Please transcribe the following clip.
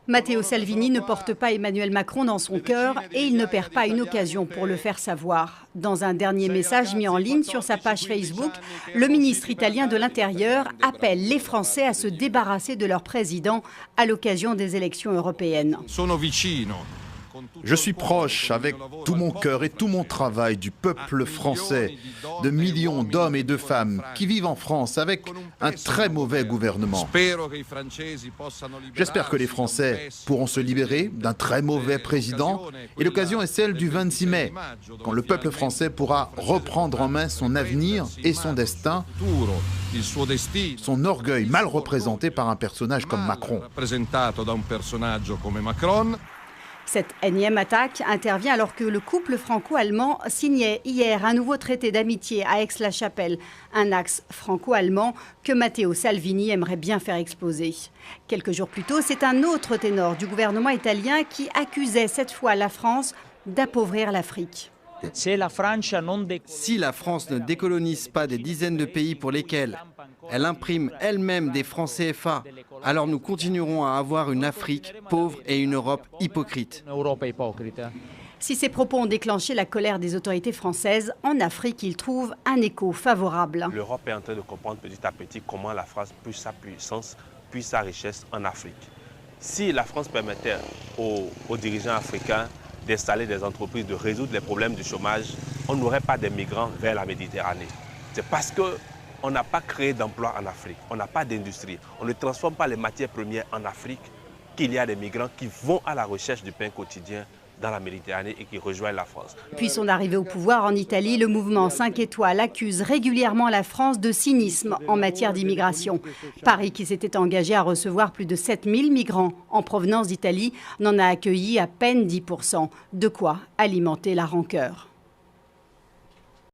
Matteo Salvini ne porte pas Emmanuel Macron dans son cœur et il ne perd pas une occasion pour le faire savoir. Dans un dernier message mis en ligne sur sa page Facebook, le ministre italien de l'Intérieur appelle les Français à se débarrasser de leur président à l'occasion des élections européennes. Je suis proche, avec tout mon cœur et tout mon travail, du peuple français, de millions d'hommes et de femmes qui vivent en France avec un très mauvais gouvernement. J'espère que les Français pourront se libérer d'un très mauvais président et l'occasion est celle du 26 mai, quand le peuple français pourra reprendre en main son avenir et son destin, son orgueil mal représenté par un personnage comme Macron. Cette énième attaque intervient alors que le couple franco-allemand signait hier un nouveau traité d'amitié à Aix-la-Chapelle, un axe franco-allemand que Matteo Salvini aimerait bien faire exploser. Quelques jours plus tôt, c'est un autre ténor du gouvernement italien qui accusait cette fois la France d'appauvrir l'Afrique. Si la France ne décolonise pas des dizaines de pays pour lesquels elle imprime elle-même des francs CFA, alors nous continuerons à avoir une Afrique pauvre et une Europe hypocrite. Si ces propos ont déclenché la colère des autorités françaises, en Afrique, ils trouvent un écho favorable. L'Europe est en train de comprendre petit à petit comment la France puise sa puissance, puise sa richesse en Afrique. Si la France permettait aux dirigeants africains d'installer des entreprises, de résoudre les problèmes du chômage, on n'aurait pas des migrants vers la Méditerranée. C'est parce qu'on n'a pas créé d'emplois en Afrique, on n'a pas d'industrie, on ne transforme pas les matières premières en Afrique qu'il y a des migrants qui vont à la recherche du pain quotidien dans la Méditerranée et qui rejoignent la France. Depuis son arrivée au pouvoir en Italie, le mouvement 5 étoiles accuse régulièrement la France de cynisme en matière d'immigration. Paris, qui s'était engagé à recevoir plus de 7000 migrants en provenance d'Italie, n'en a accueilli à peine 10%. De quoi alimenter la rancœur.